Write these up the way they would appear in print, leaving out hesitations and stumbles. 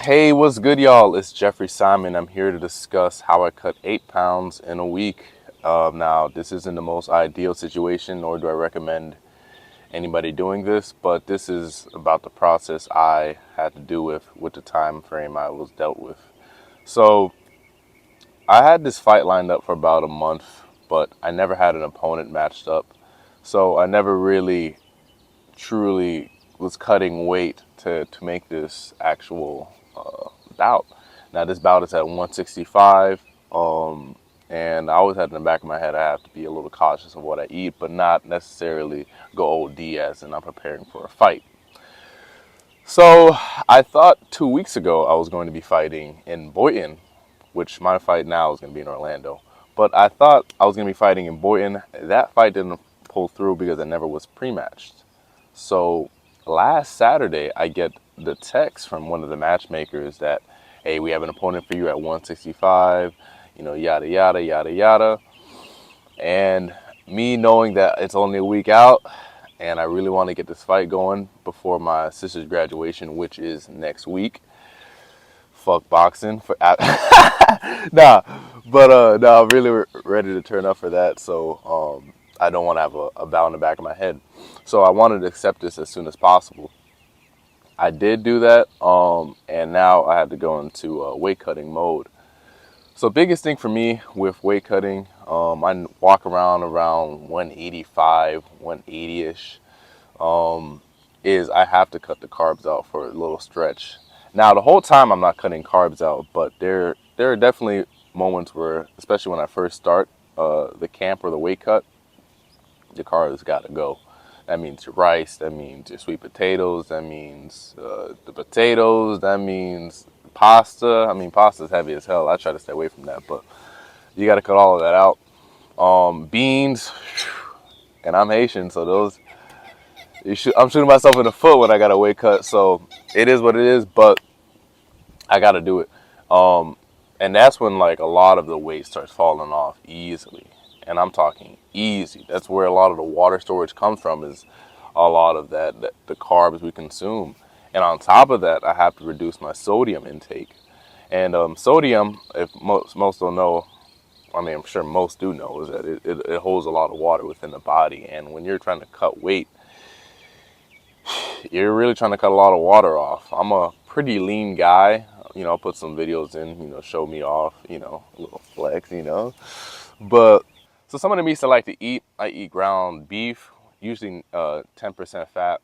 Hey, what's good, y'all? It's Jeffrey Simon. I'm here to discuss how I cut 8 pounds in a week. Now, this isn't the most ideal situation, nor do I recommend anybody doing this, but this is about the process I had to do with the time frame I was dealt with. So, I had this fight lined up for about a month, but I never had an opponent matched up. So, I never really truly was cutting weight to make this actual bout. Now this bout is at 165, and I always had in the back of my head I have to be a little cautious of what I eat, but not necessarily go OD as in I'm preparing for a fight. So I thought 2 weeks ago I was going to be fighting in Boynton, which my fight now is going to be in Orlando. But I thought I was going to be fighting in Boynton. That fight didn't pull through because I never was pre-matched. So last Saturday, I get the text from one of the matchmakers that, hey, we have an opponent for you at 165, yada, yada, yada, yada. And me knowing that it's only a week out and I really want to get this fight going before my sister's graduation, which is next week. Fuck boxing for nah, but no, I'm really ready to turn up for that. So I don't want to have a bout in the back of my head. So I wanted to accept this as soon as possible. I did do that, and now I had to go into weight cutting mode. So biggest thing for me with weight cutting, I walk around 185, 180ish. Is I have to cut the carbs out for a little stretch. Now the whole time I'm not cutting carbs out, but there are definitely moments where, especially when I first start the camp or the weight cut, the carbs got to go. That means your rice, that means your sweet potatoes, that means the potatoes, that means pasta. I mean, pasta's heavy as hell. I try to stay away from that, but you got to cut all of that out. Beans, and I'm Haitian, so those I'm shooting myself in the foot when I got a weight cut. So it is what it is, but I got to do it. And that's when like a lot of the weight starts falling off easily, and I'm talking easy. That's where a lot of the water storage comes from. Is a lot of that the carbs we consume, and on top of that, I have to reduce my sodium intake. And sodium, if most don't know, I mean, I'm sure most do know, is that it holds a lot of water within the body. And when you're trying to cut weight, you're really trying to cut a lot of water off. I'm a pretty lean guy. I'll put some videos in, show me off, a little flex. But so some of the meats I like to eat, I eat ground beef, usually 10% fat,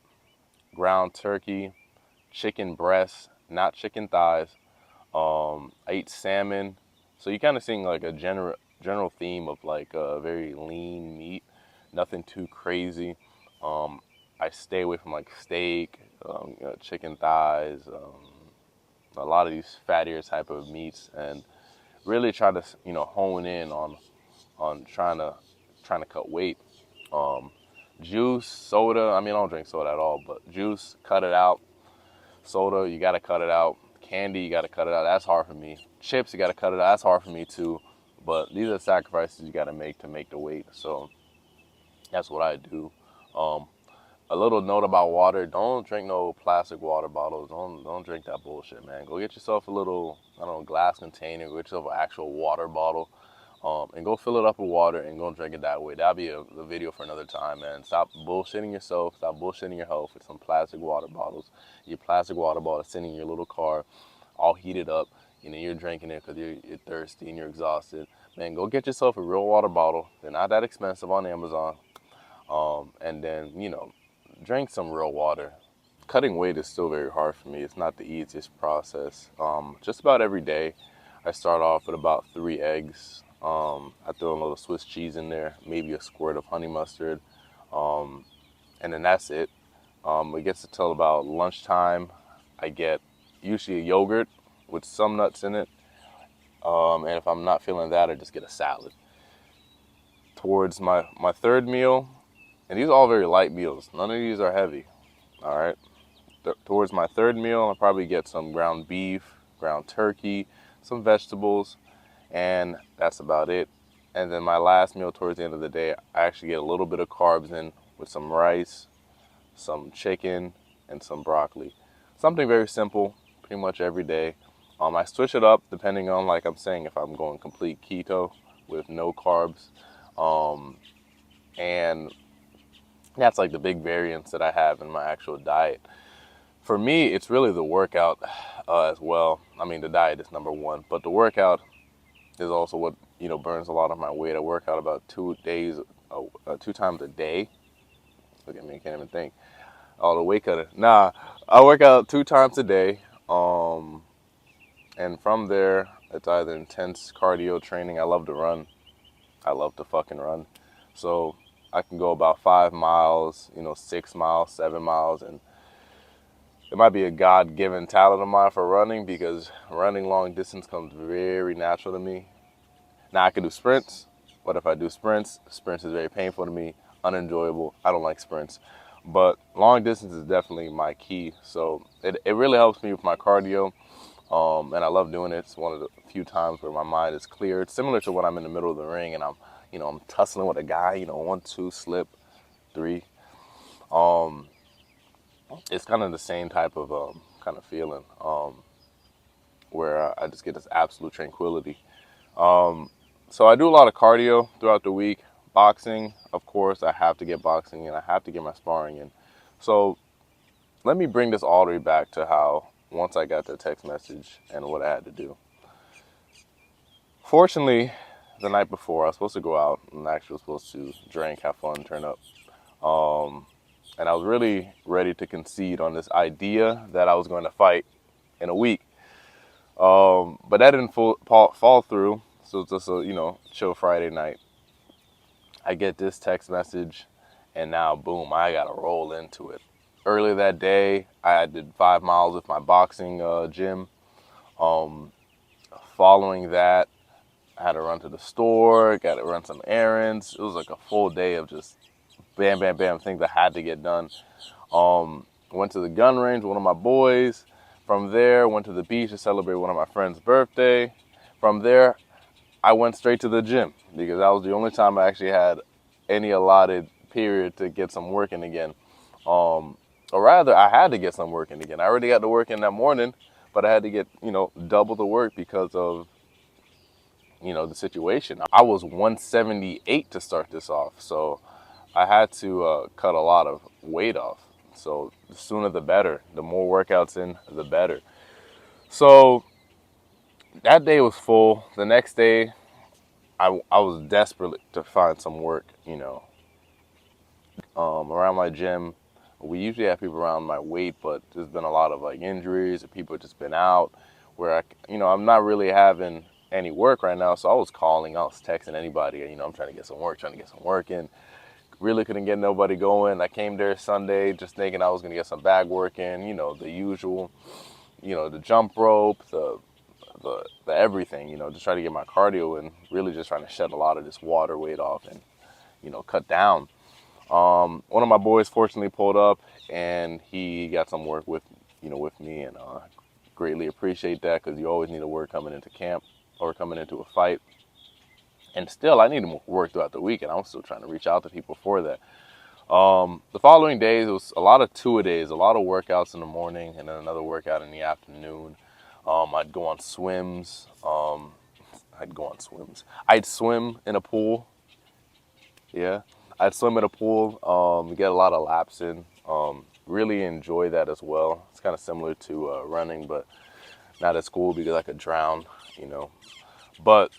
ground turkey, chicken breasts, not chicken thighs. I eat salmon. So you kind of seeing like a general theme of like a very lean meat, nothing too crazy. I stay away from like steak, chicken thighs, a lot of these fattier type of meats, and really try to hone in on trying to cut weight. Um, Juice, soda. I mean, I don't drink soda at all, but juice, cut it out. Soda, you gotta cut it out. Candy, you gotta cut it out. That's hard for me. Chips, you gotta cut it out. That's hard for me too. But these are the sacrifices you gotta make to make the weight. So that's what I do. Um, a little note about water: don't drink no plastic water bottles. Don't drink that bullshit, man. Go get yourself a little, I don't know, glass container. Go get yourself an actual water bottle, and go fill it up with water and go drink it that way. That'll be a video for another time, man. Stop bullshitting yourself. Stop bullshitting your health with some plastic water bottles. Your plastic water bottle sitting in your little car, all heated up. You're drinking it because you're thirsty and you're exhausted. Man, go get yourself a real water bottle. They're not that expensive on Amazon. And then, drink some real water. Cutting weight is still very hard for me. It's not the easiest process. Just about every day, I start off with about 3 eggs. I throw a little Swiss cheese in there, maybe a squirt of honey mustard, um, and then that's it. It gets to till about lunchtime. I get usually a yogurt with some nuts in it, and if I'm not feeling that, I just get a salad. Towards my third meal, and these are all very light meals. None of these are heavy. All right. Towards my third meal, I'll probably get some ground beef, ground turkey, some vegetables, and that's about it. And then my last meal towards the end of the day, I actually get a little bit of carbs in with some rice, some chicken, and some broccoli. Something very simple, pretty much every day. I switch it up depending on, like I'm saying, if I'm going complete keto with no carbs. Um, and that's like the big variance that I have in my actual diet. For me, it's really the workout as well. I mean, the diet is number one, but the workout is also what, burns a lot of my weight. I work out about 2 days, 2 times a day. Look at me, I can't even think. Oh, the weight cutter. Nah, I work out 2 times a day. And from there, it's either intense cardio training. I love to run. I love to fucking run. So I can go about 5 miles, 6 miles, 7 miles, and it might be a God-given talent of mine for running because running long distance comes very natural to me. Now I can do sprints, but if I do sprints is very painful to me, unenjoyable. I don't like sprints. But long distance is definitely my key. So it really helps me with my cardio. And I love doing it. It's one of the few times where my mind is clear. It's similar to when I'm in the middle of the ring and I'm tussling with a guy, 1, 2, slip, 3. It's kind of the same type of kind of feeling where I just get this absolute tranquility. So I do a lot of cardio throughout the week. Boxing, of course, I have to get boxing in. I have to get my sparring in. So let me bring this all the way back to how once I got the text message and what I had to do. Fortunately, the night before, I was supposed to go out and actually was supposed to drink, have fun, turn up. And I was really ready to concede on this idea that I was going to fight in a week. But that didn't fall through. So it's just a, chill Friday night. I get this text message and now boom, I got to roll into it. Earlier that day, I did 5 miles with my boxing gym. Following that, I had to run to the store, got to run some errands. It was like a full day of just bam, bam, bam, things that had to get done. Went to the gun range, one of my boys. From there, went to the beach to celebrate one of my friend's birthday. From there, I went straight to the gym because that was the only time I actually had any allotted period to get some work in again. Or rather, I had to get some work in again. I already got to work in that morning, but I had to get, double the work because of, the situation. I was 178 to start this off, so I had to cut a lot of weight off. So the sooner the better. The more workouts in, the better. So that day was full. The next day, I was desperate to find some work, around my gym. We usually have people around my weight, but there's been a lot of like injuries or people have just been out where I'm not really having any work right now. So I was calling, I was texting anybody, I'm trying to get some work in. Really couldn't get nobody going. I came there Sunday just thinking I was going to get some bag work in, the usual, the jump rope, the everything, just try to get my cardio in, really just trying to shed a lot of this water weight off and, cut down. One of my boys fortunately pulled up and he got some work with me, and greatly appreciate that because you always need a work coming into camp or coming into a fight. And still, I need to work throughout the week, and I'm still trying to reach out to people for that. The following days, it was a lot of two-a-days, a lot of workouts in the morning and then another workout in the afternoon. I'd go on swims. I'd swim in a pool. Yeah, I'd swim in a pool. Get a lot of laps in. Really enjoy that as well. It's kind of similar to running, but not as cool because I could drown, But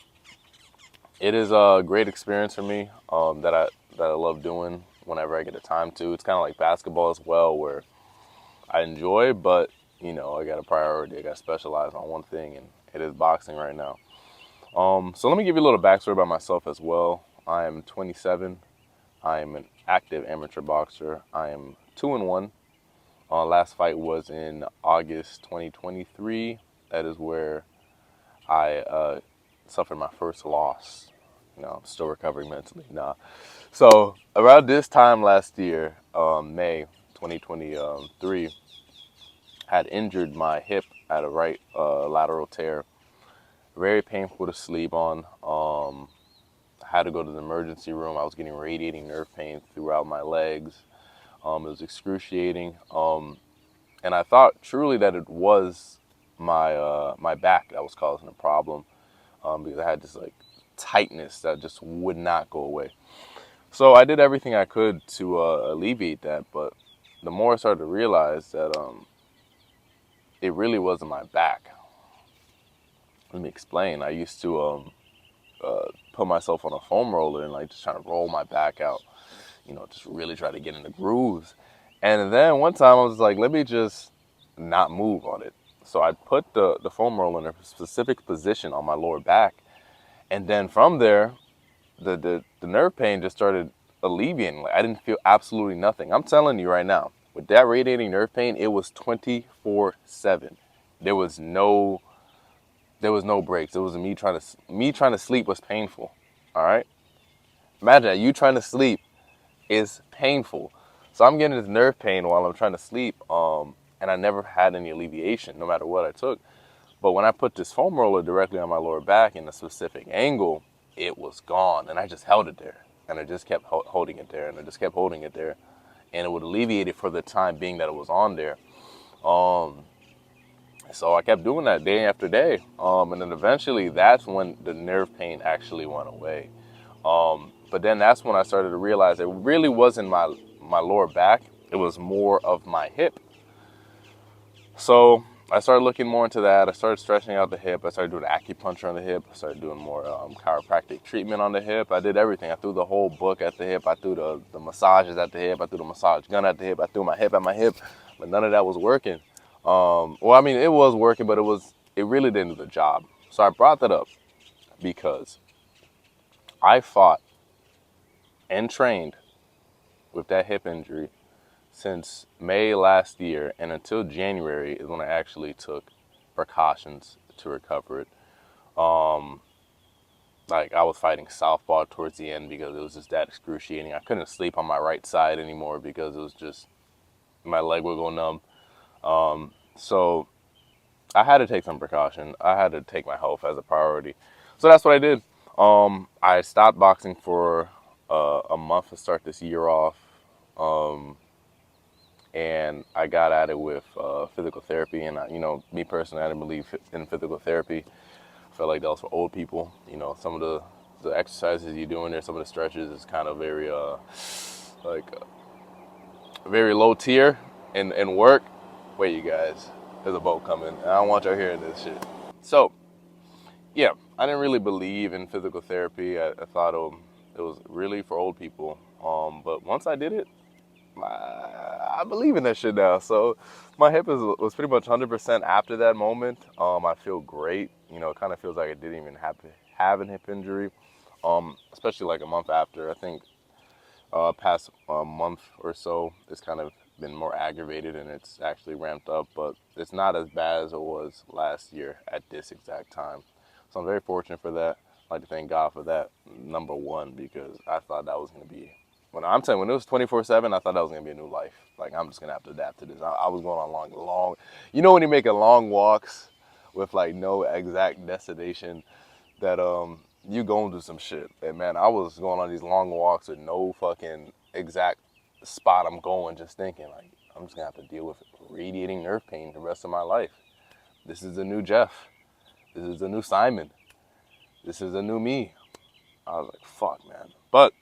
it is a great experience for me that I love doing whenever I get the time to. It's kind of like basketball as well, where I enjoy, but I got a priority. I got to specialize on one thing, and it is boxing right now. So let me give you a little backstory about myself as well. I am 27. I am an active amateur boxer. I am 2-1. Last fight was in August 2023. That is where I suffered my first loss. I'm still recovering mentally. So around this time last year, May 2023, had injured my hip at a right lateral tear. Very painful to sleep on. I had to go to the emergency room. I was getting radiating nerve pain throughout my legs. It was excruciating. And I thought truly that it was my back that was causing a problem, because I had this like tightness that just would not go away. So I did everything I could to alleviate that, but the more I started to realize that it really wasn't my back. Let me explain. I used to put myself on a foam roller and like just trying to roll my back out, just really try to get in the grooves. And then one time I was like, let me just not move on it. So I put the foam roller in a specific position on my lower back. And then from there, the nerve pain just started alleviating. Like I didn't feel absolutely nothing. I'm telling you right now, with that radiating nerve pain, it was 24/7. There was no there was no breaks. It was me trying to sleep was painful. All right, imagine that you trying to sleep is painful. So I'm getting this nerve pain while I'm trying to sleep. And I never had any alleviation, no matter what I took. But when I put this foam roller directly on my lower back in a specific angle, it was gone, and I just held it there, and I just kept holding it there, and I just kept holding it there, and it would alleviate it for the time being that it was on there. Um, so I kept doing that day after day, and then eventually that's when the nerve pain actually went away. But then that's when I started to realize it really wasn't my lower back; it was more of my hip. So I started looking more into that. I started stretching out the hip. I started doing acupuncture on the hip. I started doing more chiropractic treatment on the hip. I did everything. I threw the whole book at the hip. I threw the massages at the hip. I threw the massage gun at the hip. I threw my hip at my hip, but none of that was working. Well, I mean, it was working, but it really didn't do the job. So I brought that up because I fought and trained with that hip injury since May last year, and until January is when I actually took precautions to recover it. Um, like I was fighting southpaw towards the end because it was just that excruciating. I couldn't sleep on my right side anymore because it was just my leg would go numb. So I had to take some precaution. I had to take my health as a priority. So that's what I did. I stopped boxing for a month to start this year off. Um, and I got at it with physical therapy. And me personally, I didn't believe in physical therapy. I felt like that was for old people. Some of the exercises you do in there, some of the stretches is kind of very like very low tier in work. Wait, you guys, there's a boat coming. I don't want y'all hearing this shit. So yeah, I didn't really believe in physical therapy. I thought it was really for old people. But once I did it, I believe in that shit now. So my hip was pretty much 100% after that moment. I feel great. It kind of feels like I didn't even have a hip injury. Especially like a month after. I think past month or so, it's kind of been more aggravated and it's actually ramped up. But it's not as bad as it was last year at this exact time. So I'm very fortunate for that. I'd like to thank God for that, number one, because I thought that was going to be when I'm telling you, when it was 24/7, I thought that was gonna be a new life. Like I'm just gonna have to adapt to this. I was going on long. When you make a long walks with like no exact destination, that you going through some shit. And man, I was going on these long walks with no fucking exact spot I'm going, just thinking like I'm just gonna have to deal with radiating nerve pain the rest of my life. This is the new Jeff. This is the new Simon. This is the new me. I was like, fuck, man. But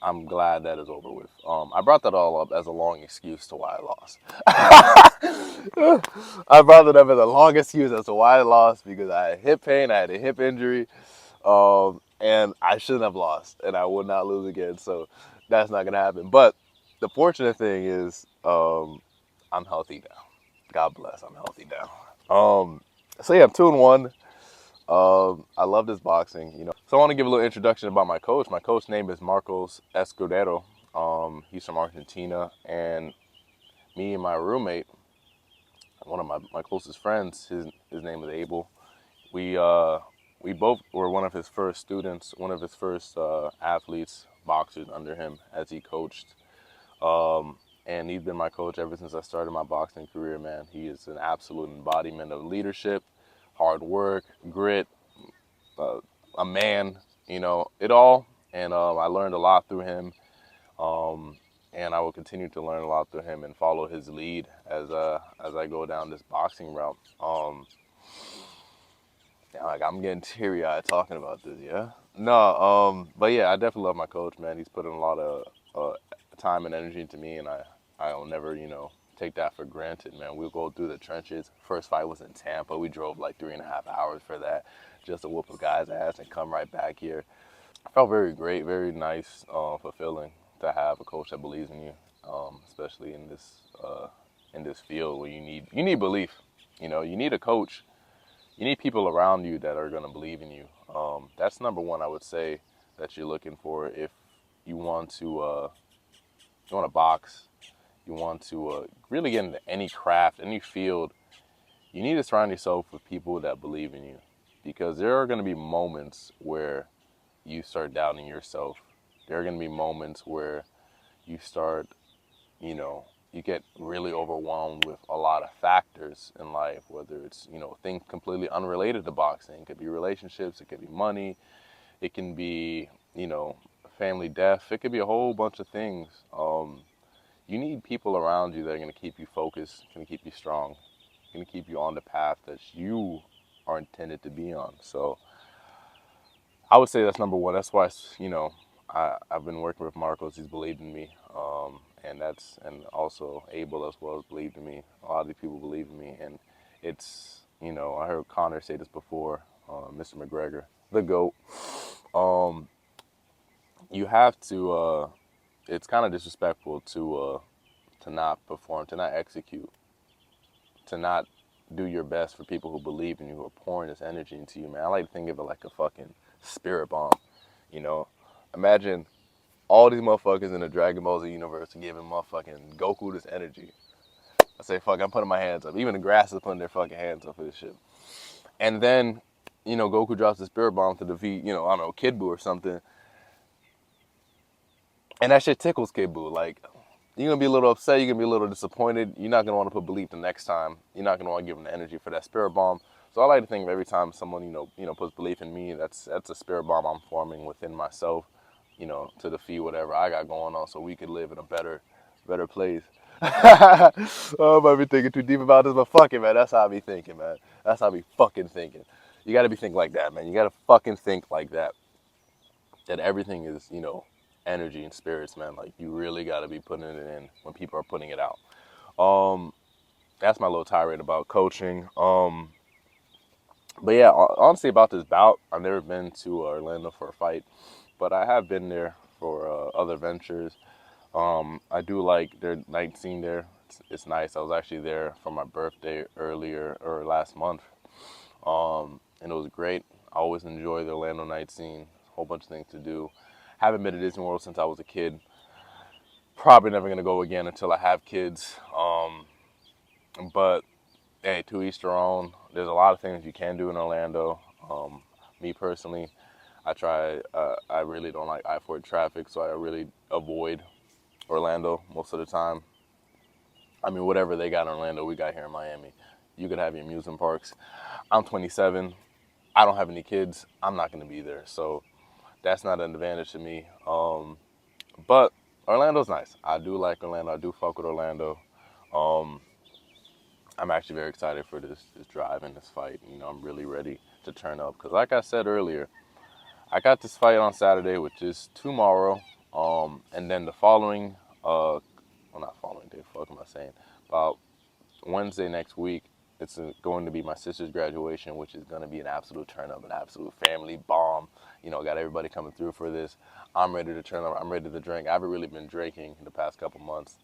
I'm glad that is over with. I brought that all up as a long excuse to why I lost. I brought it up as a long excuse as to why I lost because I had hip pain, I had a hip injury, and I shouldn't have lost, and I would not lose again. So that's not gonna happen. But the fortunate thing is, I'm healthy now. God bless, I'm healthy now. So yeah, I'm 2-1. I love this boxing. So I want to give a little introduction about my coach. My coach name is Marcos Escudero. He's from Argentina, and me and my roommate, one of my closest friends, his name is Abel. We both were one of his first students, one of his first athletes, boxers under him as he coached. And he's been my coach ever since I started my boxing career, man. He is an absolute embodiment of leadership, hard work, grit, uh, a man, it all. And I learned a lot through him. And I will continue to learn a lot through him and follow his lead as I go down this boxing route. Yeah, like I'm getting teary eyed talking about this. Yeah. No. But yeah, I definitely love my coach, man. He's put in a lot of time and energy into me, and I'll never take that for granted, man. We'll go through the trenches. First fight was in Tampa. We drove like 3.5 hours for that, just to whoop a guy's ass and come right back here. I felt very great, very nice, fulfilling to have a coach that believes in you, especially in this field where you need belief. You need a coach. You need people around you that are going to believe in you. That's number one, I would say, that you're looking for if you want to box, you want to really get into any craft, any field. You need to surround yourself with people that believe in you, because there are going to be moments where you start doubting yourself. There are going to be moments where you start, you get really overwhelmed with a lot of factors in life, whether it's, things completely unrelated to boxing. It could be relationships, it could be money, it can be, family death, it could be a whole bunch of things. You need people around you that are going to keep you focused, going to keep you strong, going to keep you on the path that you are intended to be on. So I would say that's number one. That's why, I've been working with Marcos. He's believed in me, and also Abel as well has believed in me. A lot of these people believe in me, and it's, I heard Connor say this before, Mr. McGregor, the GOAT. Um, you have to. It's kind of disrespectful to not perform, to not execute, to not do your best for people who believe in you, who are pouring this energy into you, man. I like to think of it like a fucking spirit bomb, you know? Imagine all these motherfuckers in the Dragon Ball Z universe giving motherfucking Goku this energy. I say, fuck, I'm putting my hands up. Even the grass is putting their fucking hands up for this shit. And then, Goku drops the spirit bomb to defeat, I don't know, Kid Buu or something. And that shit tickles Kid Buu. Like, you're gonna be a little upset. You're gonna be a little disappointed. You're not gonna want to put belief the next time. You're not gonna want to give them the energy for that spirit bomb. So I like to think of every time someone puts belief in me, that's a spirit bomb I'm forming within myself, to defeat whatever I got going on, so we could live in a better place. Oh, I might be thinking too deep about this, but fuck it, man. That's how I be thinking, man. That's how I be fucking thinking. You gotta be thinking like that, man. You gotta fucking think like that. That everything is, energy and spirits, man. Like, you really gotta be putting it in when people are putting it out. Um, that's my little tirade about coaching. But yeah, honestly, about this bout, I've never been to Orlando for a fight, but I have been there for other ventures. I do like their night scene there. It's nice. I was actually there for my birthday earlier or last month, and it was great. I always enjoy the Orlando night scene. A whole bunch of things to do. Haven't been to Disney World since I was a kid. Probably never gonna go again until I have kids. But hey, to each their own. There's a lot of things you can do in Orlando. Me personally, I try. I really don't like I-4 traffic, so I really avoid Orlando most of the time. I mean, whatever they got in Orlando, we got here in Miami. You could have your amusement parks. I'm 27. I don't have any kids. I'm not going to be there, so that's not an advantage to me. But Orlando's nice. I do like Orlando. I do fuck with Orlando. Um, I'm actually very excited for this drive and this fight. I'm really ready to turn up because, like I said earlier, I got this fight on Saturday, which is tomorrow. And then the following, well, not following day. Fuck am I saying? About Wednesday next week, it's going to be my sister's graduation, which is going to be an absolute turn up, an absolute family bomb. Got everybody coming through for this. I'm ready to turn up. I'm ready to drink. I haven't really been drinking in the past couple months.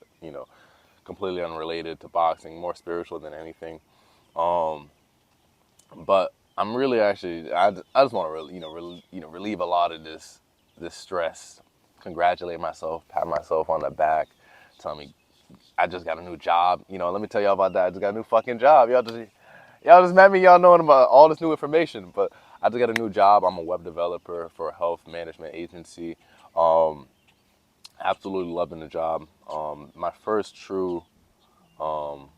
Completely unrelated to boxing, more spiritual than anything. But I'm really actually, I just want to relieve a lot of this stress. Congratulate myself, pat myself on the back, tell me I just got a new job. Let me tell y'all about that. I just got a new fucking job. Y'all just met me. Y'all knowing about all this new information. But I just got a new job. I'm a web developer for a health management agency. Absolutely loving the job. My first true. Oh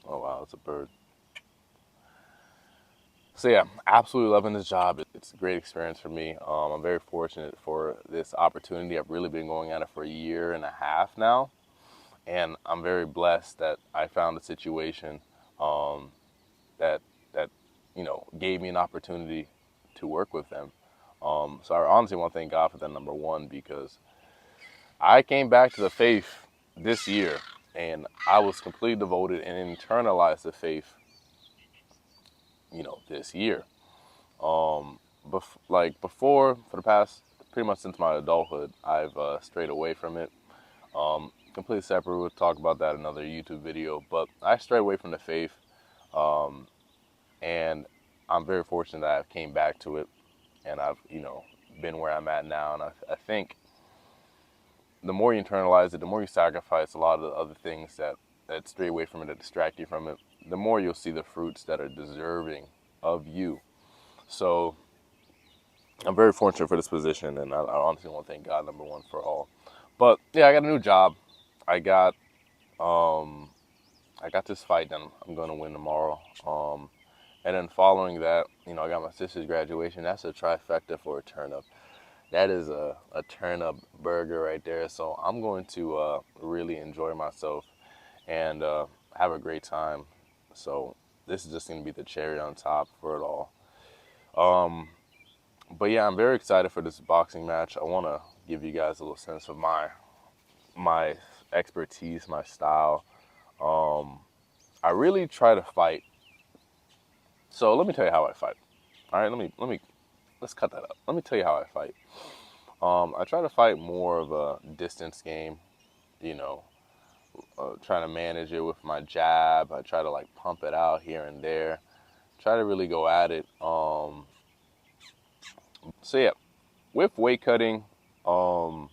wow, it's a bird. So yeah, absolutely loving this job. It's a great experience for me. I'm very fortunate for this opportunity. I've really been going at it for a year and a half now. And I'm very blessed that I found a situation that that gave me an opportunity to work with them. So I honestly want to thank God for that, number one, because I came back to the faith this year, and I was completely devoted and internalized the faith, this year. Like before, for the past pretty much since my adulthood, I've strayed away from it. Completely separate. We'll talk about that in another YouTube video. But I strayed away from the faith, and I'm very fortunate that I came back to it, and I've been where I'm at now. And I think the more you internalize it, the more you sacrifice a lot of the other things that stray away from it, that distract you from it, the more you'll see the fruits that are deserving of you. So I'm very fortunate for this position, and I honestly want to thank God, number one, for all. But yeah, I got a new job. I got I got this fight that I'm going to win tomorrow. And then following that, I got my sister's graduation. That's a trifecta for a turnip. That is a turnip burger right there. So I'm going to really enjoy myself and have a great time. So this is just going to be the cherry on top for it all. But yeah, I'm very excited for this boxing match. I want to give you guys a little sense of my expertise, my style. I really try to fight. So let me tell you how I fight. All right, let's cut that up. Let me tell you how I fight. I try to fight more of a distance game, you know, trying to manage it with my jab. I try to like pump it out here and there. Try to really go at it. So yeah, with weight cutting, you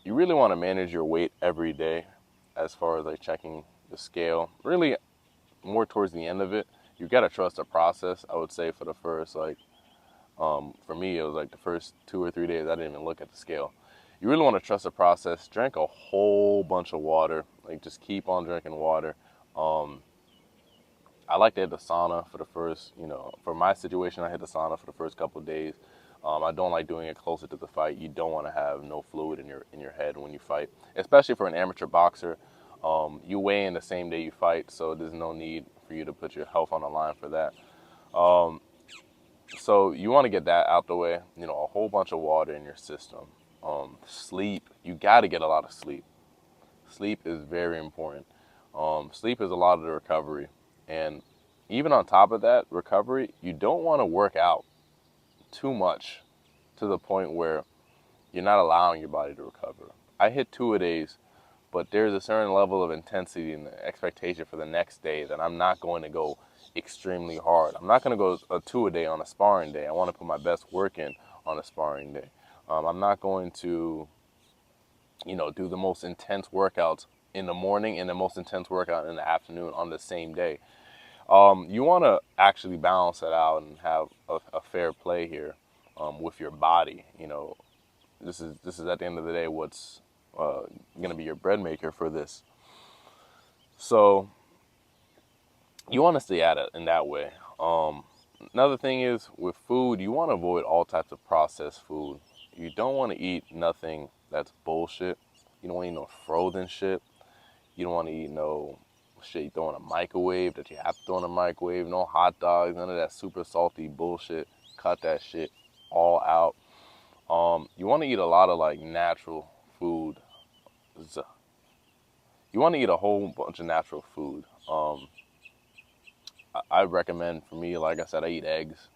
really want to manage your weight every day as far as like checking the scale. Really more towards the end of it, you got to trust the process. I would say for the first for me, it was like the first 2 or 3 days, I didn't even look at the scale. You really want to trust the process. Drink a whole bunch of water. Like just keep on drinking water. I like to hit the sauna for the first, for my situation, I hit the sauna for the first couple of days. I don't like doing it closer to the fight. You don't want to have no fluid in your head when you fight, especially for an amateur boxer. You weigh in the same day you fight, so there's no need for you to put your health on the line for that. So you want to get that out the way. A whole bunch of water in your system. Sleep. You got to get a lot of sleep. Sleep is very important. Sleep is a lot of the recovery. And even on top of that recovery, you don't want to work out too much to the point where you're not allowing your body to recover. I hit 2-a-days, but there's a certain level of intensity and expectation for the next day that I'm not going to go extremely hard. I'm not going to go a 2-a-day on a sparring day. I want to put my best work in on a sparring day. I'm not going to, do the most intense workouts in the morning and the most intense workout in the afternoon on the same day. You want to actually balance it out and have a fair play here with your body. This is at the end of the day what's going to be your bread maker for this. So you want to stay at it in that way. Another thing is with food, you want to avoid all types of processed food. You don't want to eat nothing that's bullshit. You don't want to eat no frozen shit. You don't want to eat no shit you throw in a microwave that you have to throw in a microwave. No hot dogs, none of that super salty bullshit. Cut that shit all out. You want to eat a lot of like natural food. You want to eat a whole bunch of natural food. I recommend, for me, like I said, I eat eggs,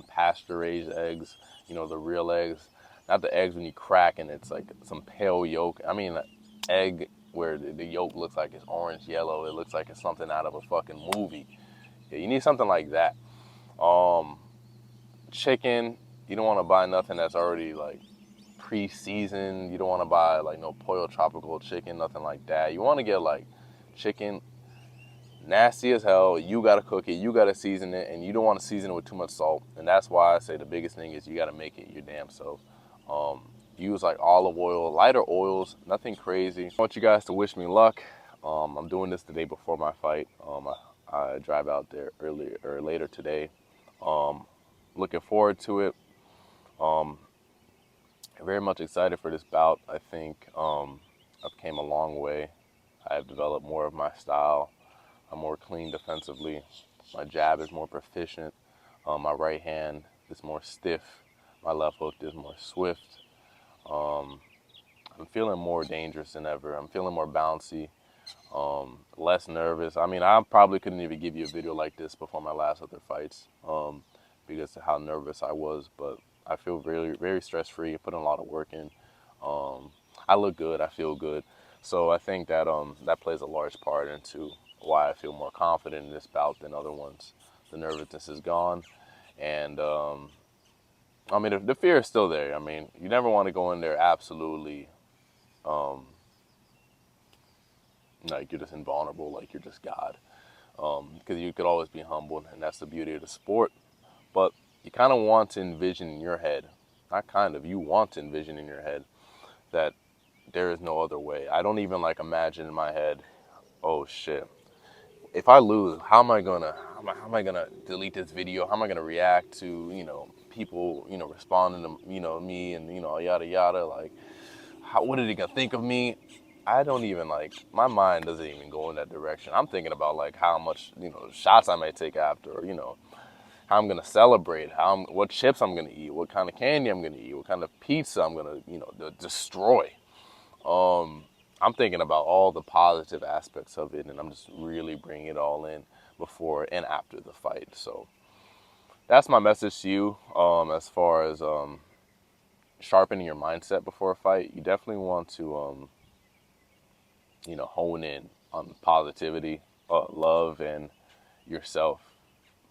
pasture-raised eggs, the real eggs, not the eggs when you crack and it's like some pale yolk. I mean, egg where the yolk looks like it's orange yellow. It looks like it's something out of a fucking movie. Yeah, you need something like that. Chicken, you don't want to buy nothing that's already like pre-seasoned. You don't want to buy like no Pollo Tropical chicken, nothing like that. You want to get like chicken nasty as hell. You got to cook it, you got to season it, and you don't want to season it with too much salt. And that's why I say the biggest thing is you got to make it your damn self. Use like olive oil, lighter oils, nothing crazy. I want you guys to wish me luck. I'm doing this the day before my fight. I drive out there earlier or later today. Looking forward to it. Very much excited for this bout. I think I've came a long way. I've developed more of my style. I'm more clean defensively. My jab is more proficient. My right hand is more stiff. My left hook is more swift. Um, I'm feeling more dangerous than ever. I'm feeling more bouncy, less nervous. I mean, I probably couldn't even give you a video like this before my last other fights, because of how nervous I was. But I feel very, very stress-free. Putting a lot of work in. Um, I look good. I feel good. So I think that that plays a large part into why I feel more confident in this bout than other ones. The nervousness is gone, and I mean the fear is still there. I mean, you never want to go in there absolutely um, like you're just invulnerable, like you're just God, because you could always be humbled, and that's the beauty of the sport. But you kind of want to envision in your head, not kind of, you want to envision in your head that there is no other way. I don't even like imagine in my head, oh shit, if I lose, how am I gonna delete this video? How am I gonna react to people responding to me and yada yada, like what are they gonna think of me? I don't even like, my mind doesn't even go in that direction. I'm thinking about like how much shots I may take after, or how I'm gonna celebrate, what chips I'm gonna eat, what kind of candy I'm gonna eat, what kind of pizza I'm gonna destroy. I'm thinking about all the positive aspects of it, and I'm just really bringing it all in before and after the fight. So that's my message to you, as far as sharpening your mindset before a fight. You definitely want to hone in on positivity, love, and yourself.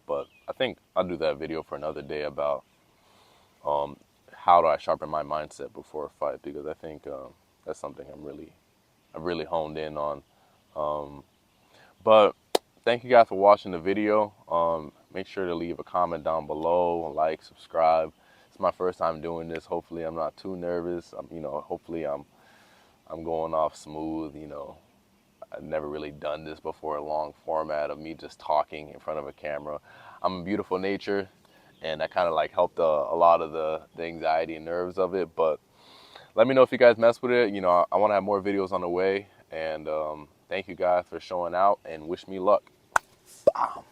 But I think I'll do that video for another day about how do I sharpen my mindset before a fight, because I think that's something I've really honed in on. But thank you guys for watching the video. Make sure to leave a comment down below, like, subscribe. It's my first time doing this. Hopefully I'm not too nervous. Hopefully I'm going off smooth. I've never really done this before, a long format of me just talking in front of a camera. I'm a beautiful nature, and that kind of like helped a lot of the anxiety and nerves of it. But let me know if you guys mess with it. I want to have more videos on the way, and thank you guys for showing out, and wish me luck. Bam.